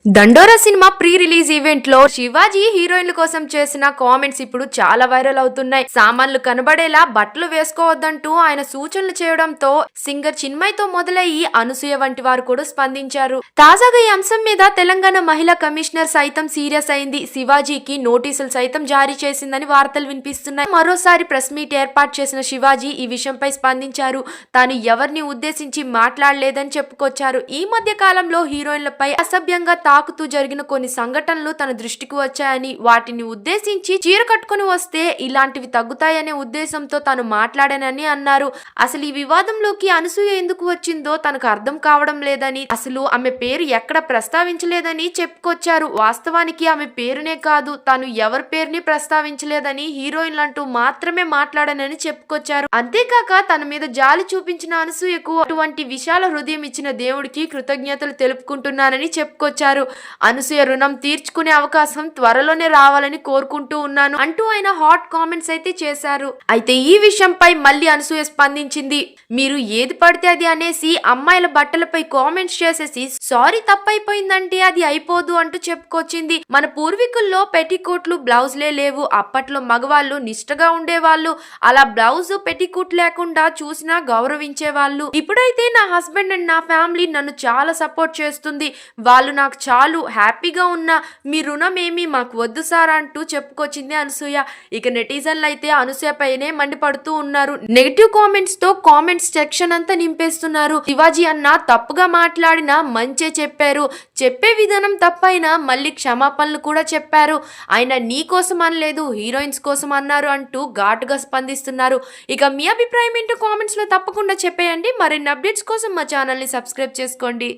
దండోరా cinema pre release event లో శివాజీ హీరోయిన్ల కోసం చేసిన కామెంట్స్ ఇప్పుడు చాలా వైరల్ అవుతున్నాయి. సామాన్లు కనబడేలా బట్టలు వేసుకోవద్దంటూ ఆయన సూచనలు చేయడంతో సింగర్ చిన్మయ్ తో మొదలయ్యి అనసూయ వంటి వారు కూడా స్పందించారు. తాజాగా ఈ అంశం మీద తెలంగాణ మహిళా కమిషనర్ సైతం సీరియస్ అయింది. శివాజీకి నోటీసులు సైతం జారీ చేసిందని వార్తలు వినిపిస్తున్నాయి. మరోసారి ప్రెస్ మీట్ ఏర్పాటు చేసిన శివాజీ ఈ విషయంపై స్పందించారు. తాను ఎవరిని ఉద్దేశించి మాట్లాడలేదని చెప్పుకొచ్చారు. ఈ మధ్య కాలంలో హీరోయిన్లపై అసభ్యంగా తాకుతూ జరిగిన కొన్ని సంఘటనలు తన దృష్టికి వచ్చాయని, వాటిని ఉద్దేశించి చీర కట్టుకుని వస్తే ఇలాంటివి తగ్గుతాయనే ఉద్దేశంతో తాను మాట్లాడానని అన్నారు. అసలు ఈ వివాదంలోకి అనసూయ ఎందుకు వచ్చిందో తనకు అర్థం కావడం లేదని, అసలు ఆమె పేరు ఎక్కడ ప్రస్తావించలేదని చెప్పుకొచ్చారు. వాస్తవానికి ఆమె పేరునే కాదు, తాను ఎవరి పేరుని ప్రస్తావించలేదని, హీరోయిన్లంటూ మాత్రమే మాట్లాడానని చెప్పుకొచ్చారు. అంతేకాక తన మీద జాలి చూపించిన అనసూయకు అటువంటి విశాల హృదయం ఇచ్చిన దేవుడికి కృతజ్ఞతలు తెలుపుకుంటున్నానని చెప్పుకొచ్చారు. అనసూయ రుణం తీర్చుకునే అవకాశం త్వరలోనే రావాలని కోరుకుంటూ ఉన్నాను అంటూ ఆయన హాట్ కామెంట్స్ అయితే చేశారు. అయితే ఈ విషయంపై మళ్ళీ అనసూయ స్పందించింది. మీరు ఏది పడితే అది అనేసి అమ్మాయిల బట్టలపై కామెంట్స్ చేసేసి సారీ తప్పైపోయిందంటే అది అయిపోదు అంటూ చెప్పుకొచ్చింది. మన పూర్వీకుల్లో పెట్టికోట్లు బ్లౌజ్లే లేవు. అప్పట్లో మగవాళ్ళు నిష్ఠగా ఉండేవాళ్ళు. అలా బ్లౌజ్ పెట్టికోట్ లేకుండా చూసినా గౌరవించేవాళ్ళు. ఇప్పుడైతే నా హస్బెండ్ అండ్ నా ఫ్యామిలీ నన్ను చాలా సపోర్ట్ చేస్తుంది. వాళ్ళు నాకు చాలు, హ్యాపీగా ఉన్నా, మీ రుణం ఏమీ మాకు వద్దు సార్ అంటూ చెప్పుకొచ్చింది అనసూయ. ఇక నెటిజన్లు అయితే అనసూయ పైనే మండిపడుతూ ఉన్నారు. నెగిటివ్ కామెంట్స్ తో కామెంట్స్ సెక్షన్ అంతా నింపేస్తున్నారు. శివాజీ అన్న తప్పుగా మాట్లాడినా మంచే చెప్పారు, చెప్పే విధానం తప్పైనా మళ్ళీ క్షమాపణలు కూడా చెప్పారు. ఆయన నీ కోసం అనలేదు, హీరోయిన్స్ కోసం అన్నారు అంటూ ఘాటుగా స్పందిస్తున్నారు. ఇక మీ అభిప్రాయం ఏంటో కామెంట్స్ లో తప్పకుండా చెప్పేయండి. మరిన్ని అప్డేట్స్ కోసం మా ఛానల్ ని సబ్స్క్రైబ్ చేసుకోండి.